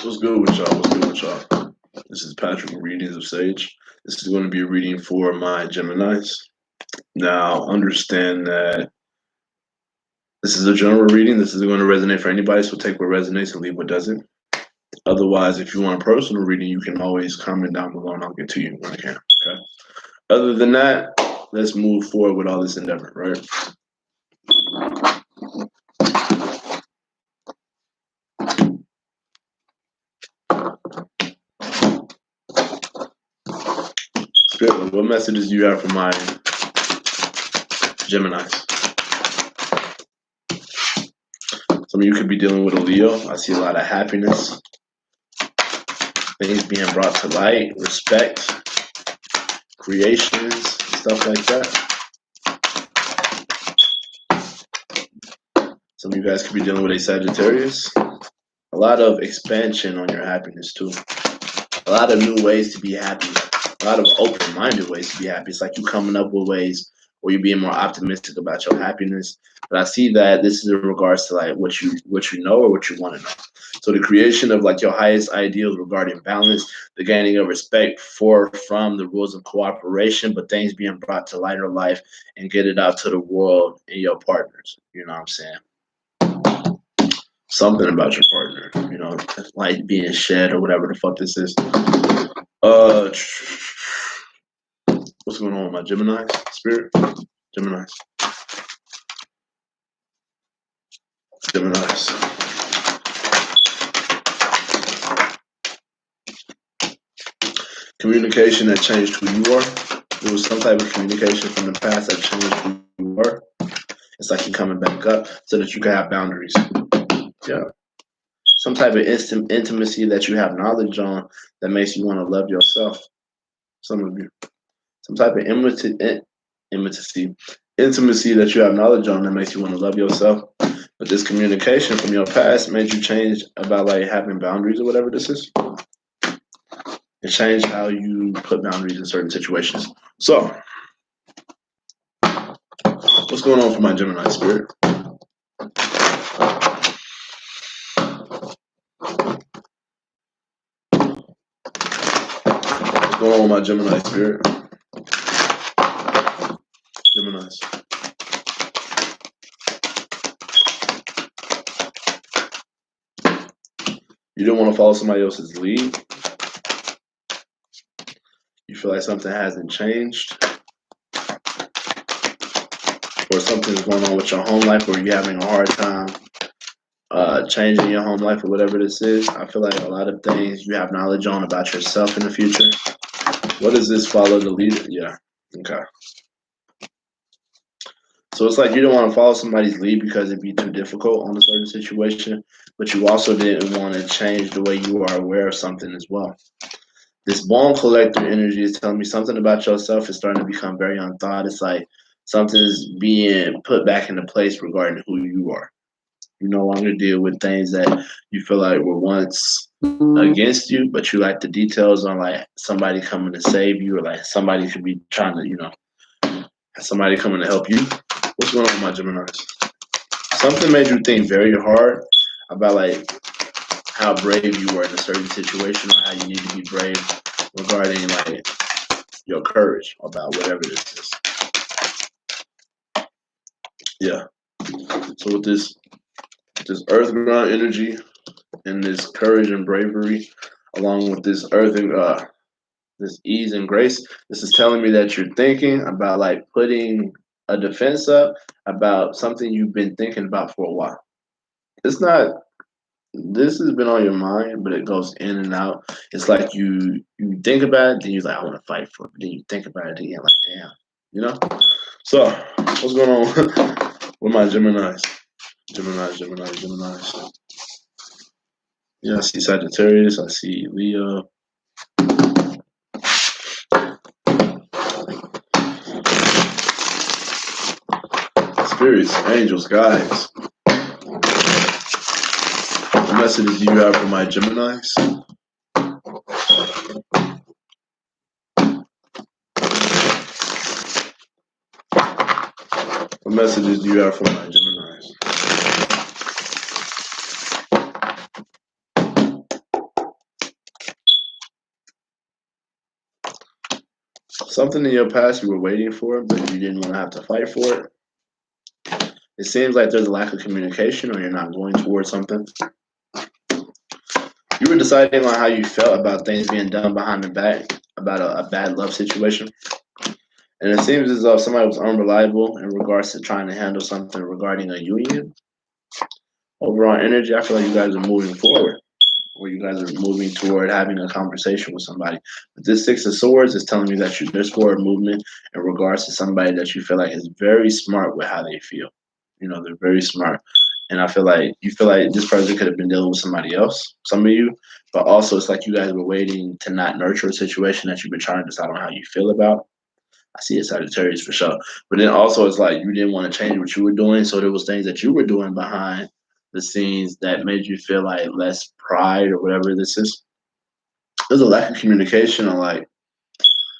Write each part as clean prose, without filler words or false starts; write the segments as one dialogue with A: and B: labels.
A: What's good with y'all? What's good with y'all? This is Patrick with Readings of Sage. This is going to be a reading for my Geminis. Now, understand that this is a general reading. This isn't going to resonate for anybody, so take what resonates and leave what doesn't. Otherwise, if you want a personal reading, you can always comment down below and I'll get to you when I can. Okay. Other than that, let's move forward with all this endeavor, right? Spirit, what messages do you have for my Geminis? Some of you could be dealing with a Leo. I see a lot of happiness, things being brought to light, respect, creations, stuff like that. Some of you guys could be dealing with a Sagittarius. A lot of expansion on your happiness too. A lot of new ways to be happy. A lot of open-minded ways to be happy. It's like you coming up with ways where you're being more optimistic about your happiness. But I see that this is in regards to like what you know or what you want to know. So the creation of like your highest ideals regarding balance, the gaining of respect from the rules of cooperation, but things being brought to lighter life and get it out to the world and your partners. You know what I'm saying? Something about your partner, you know, like being shed or whatever the fuck this is. What's going on with my Gemini spirit? Geminis. Communication that changed who you are. There was some type of communication from the past that changed who you were. It's like you're coming back up so that you can have boundaries. Yeah. Some type of intimacy that you have knowledge on that makes you want to love yourself. Some of you. Some type of intimacy that you have knowledge on that makes you want to love yourself. But this communication from your past made you change about like having boundaries or whatever this is. It changed how you put boundaries in certain situations. So, what's going on for my Gemini spirit? What's going on with my Gemini spirit? Geminis. You don't want to follow somebody else's lead. You feel like something hasn't changed. Or something's going on with your home life where you're having a hard time changing your home life or whatever this is. I feel like a lot of things you have knowledge on about yourself in the future. What is this? Follow the leader? Yeah. Okay. So it's like you don't want to follow somebody's lead because it'd be too difficult on a certain situation, but you also didn't want to change the way you are aware of something as well. This bone collector energy is telling me something about yourself is starting to become very unthought. It's like something is being put back into place regarding who you are. You no longer deal with things that you feel like were once against you, but you like the details on like somebody coming to save you or like somebody could be trying to, you know, somebody coming to help you. What's going on with my Geminis? Something made you think very hard about like how brave you were in a certain situation or how you need to be brave regarding like your courage about whatever this is. Yeah. So with this earth ground energy and this courage and bravery, along with this earth and this ease and grace, this is telling me that you're thinking about like putting a defense up about something you've been thinking about for a while. It's not. This has been on your mind, but it goes in and out. It's like you think about it, then you're like, I want to fight for it. But then you think about it again, like, damn, you know. So what's going on with my Geminis? Geminis. Yeah, I see Sagittarius. I see Leo. Spirits, angels, guides. What messages do you have for my Geminis? What messages do you have for my Geminis? Something in your past you were waiting for, but you didn't want to have to fight for it. It seems like there's a lack of communication or you're not going towards something. You were deciding on how you felt about things being done behind the back, about a bad love situation. And it seems as though somebody was unreliable in regards to trying to handle something regarding a union. Overall energy, I feel like you guys are moving forward, or you guys are moving toward having a conversation with somebody. But this Six of Swords is telling me that there's forward movement in regards to somebody that you feel like is very smart with how they feel. You know, they're very smart. And I feel like you feel like this person could have been dealing with somebody else, some of you, but also it's like you guys were waiting to not nurture a situation that you've been trying to decide on how you feel about. I see it Sagittarius for sure. But then also it's like you didn't want to change what you were doing. So there was things that you were doing behind the scenes that made you feel like less pride or whatever this is. There's a lack of communication or like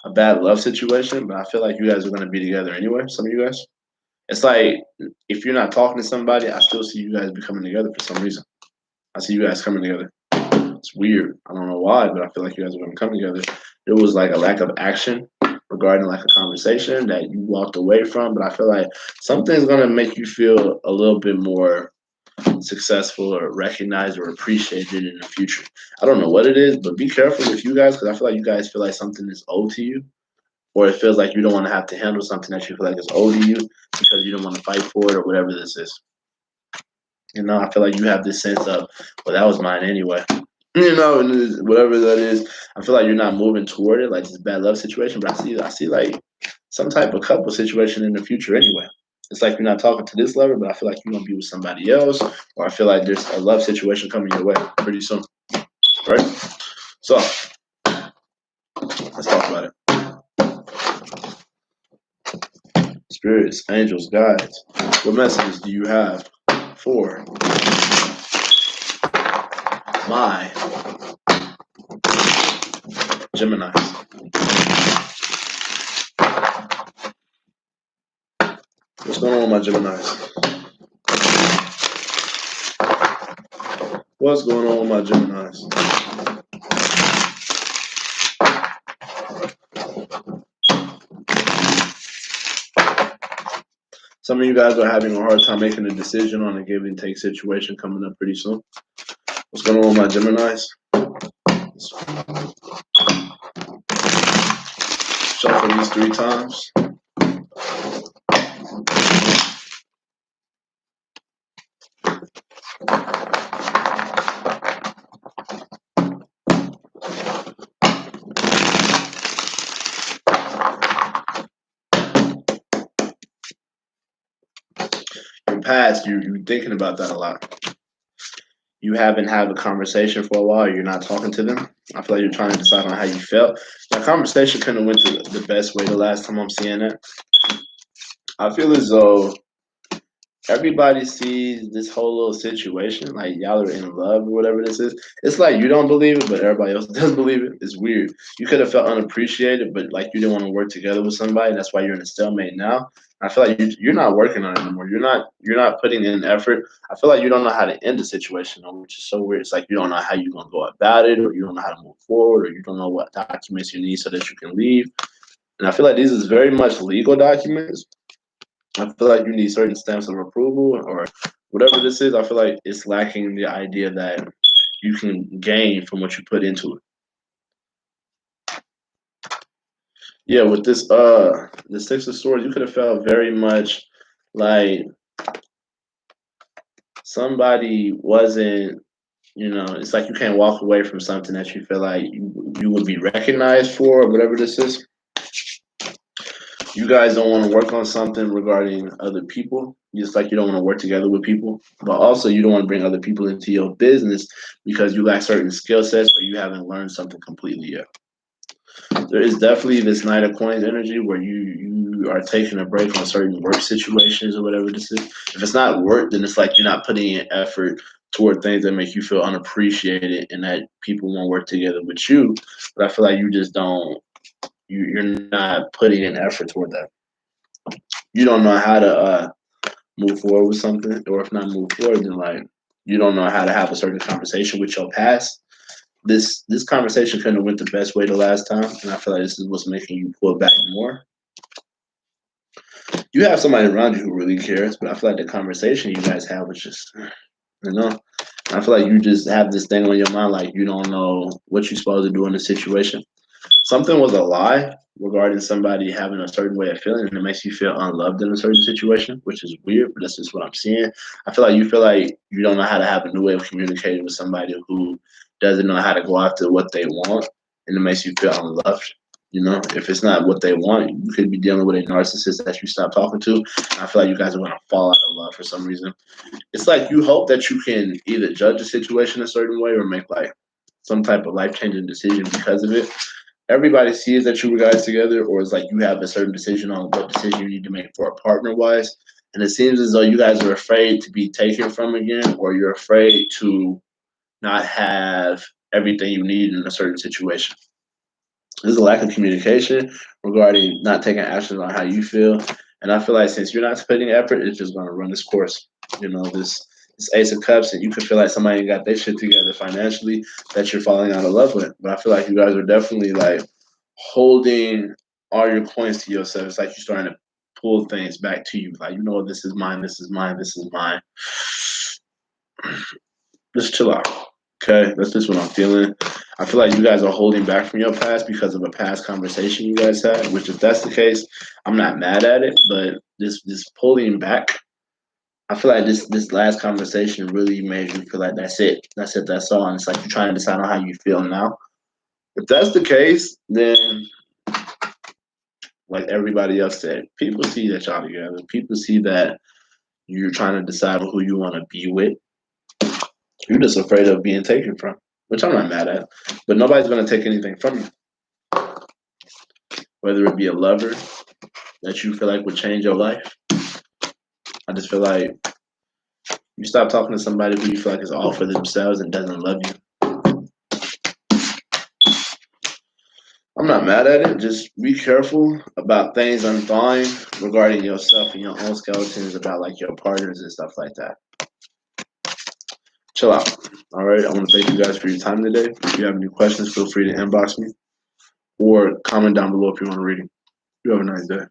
A: a bad love situation, but I feel like you guys are gonna be together anyway, some of you guys. It's like if you're not talking to somebody, I still see you guys becoming together for some reason. I see you guys coming together. It's weird. I don't know why, but I feel like you guys are gonna come together. There was like a lack of action regarding like a conversation that you walked away from, but I feel like something's gonna make you feel a little bit more successful or recognized or appreciated in the future. I don't know what it is, but be careful with you guys because I feel like you guys feel like something is owed to you, or it feels like you don't want to have to handle something that you feel like is owed to you because you don't want to fight for it or whatever this is. You know, I feel like you have this sense of, well, that was mine anyway. You know, and whatever that is, I feel like you're not moving toward it, like this bad love situation. But I see like some type of couple situation in the future anyway. It's like you're not talking to this lover, but I feel like you're gonna be with somebody else, or I feel like there's a love situation coming your way pretty soon, right? So let's talk about it. Spirits, angels, guides. What messages do you have for my Gemini? What's going on with my Geminis? What's going on with my Geminis? Some of you guys are having a hard time making a decision on a give and take situation coming up pretty soon. What's going on with my Geminis? Shuffle these 3 times. In past, you're thinking about that a lot. You haven't had a conversation for a while. You're not talking to them. I feel like you're trying to decide on how you felt. That conversation couldn't have went the best way the last time I'm seeing it. I feel as though everybody sees this whole little situation like y'all are in love or whatever this is. It's like you don't believe it, but everybody else does believe it. It's weird. You could have felt unappreciated, but like you didn't want to work together with somebody. That's why you're in a stalemate now. I feel like you're not working on it anymore. You're not putting in effort. I feel like you don't know how to end the situation, which is so weird. It's like you don't know how you're gonna go about it, or you don't know how to move forward, or you don't know what documents you need so that you can leave. And I feel like these is very much legal documents. I feel like you need certain stamps of approval or whatever this is. I feel like it's lacking the idea that you can gain from what you put into it. Yeah, with this the Six of Swords, you could have felt very much like somebody wasn't, you know, it's like you can't walk away from something that you feel like you would be recognized for or whatever this is. You guys don't want to work on something regarding other people, just like you don't want to work together with people, but also you don't want to bring other people into your business because you lack certain skill sets or you haven't learned something completely yet. There is definitely this Knight of Coins energy where you are taking a break on certain work situations or whatever this is. If it's not work, then it's like you're not putting in effort toward things that make you feel unappreciated and that people won't work together with you. But I feel like you just don't you're not putting in effort toward that. You don't know how to move forward with something, or if not move forward, then like you don't know how to have a certain conversation with your past. this conversation couldn't have went the best way the last time, and I feel like this is what's making you pull back more. You have somebody around you who really cares, but I feel like the conversation you guys have was just, you know, I feel like you just have this thing on your mind, like you don't know what you're supposed to do in the situation. Something was a lie regarding somebody having a certain way of feeling, and it makes you feel unloved in a certain situation, which is weird, but that's just what I'm seeing. I feel like you don't know how to have a new way of communicating with somebody who doesn't know how to go after what they want, and it makes you feel unloved. You know, if it's not what they want, you could be dealing with a narcissist that you stop talking to. I feel like you guys are going to fall out of love for some reason. It's like you hope that you can either judge the situation a certain way or make like some type of life changing decision because of it. Everybody sees that you guys together, or it's like you have a certain decision on what decision you need to make for a partner wise. And it seems as though you guys are afraid to be taken from again, or you're afraid to not have everything you need in a certain situation. There's a lack of communication regarding not taking action on how you feel. And I feel like since you're not putting effort, it's just going to run its course. You know, this Ace of Cups, and you could feel like somebody ain't got their shit together financially that you're falling out of love with. But I feel like you guys are definitely like holding all your coins to yourself. It's like you're starting to pull things back to you. Like, you know, this is mine, this is mine, this is mine. Just chill out. Okay, that's just what I'm feeling. I feel like you guys are holding back from your past because of a past conversation you guys had. Which, if that's the case, I'm not mad at it. But this pulling back, I feel like this last conversation really made you feel like that's it, that's all. And it's like you're trying to decide on how you feel now. If that's the case, then like everybody else said, people see that y'all together. People see that you're trying to decide who you want to be with. You're just afraid of being taken from, which I'm not mad at. But nobody's gonna take anything from you, whether it be a lover that you feel like would change your life. I just feel like you stop talking to somebody who you feel like is all for themselves and doesn't love you. I'm not mad at it. Just be careful about things unthawing regarding yourself and your own skeletons about like your partners and stuff like that. Chill out. All right. I want to thank you guys for your time today. If you have any questions, feel free to inbox me or comment down below if you want to read it. You have a nice day.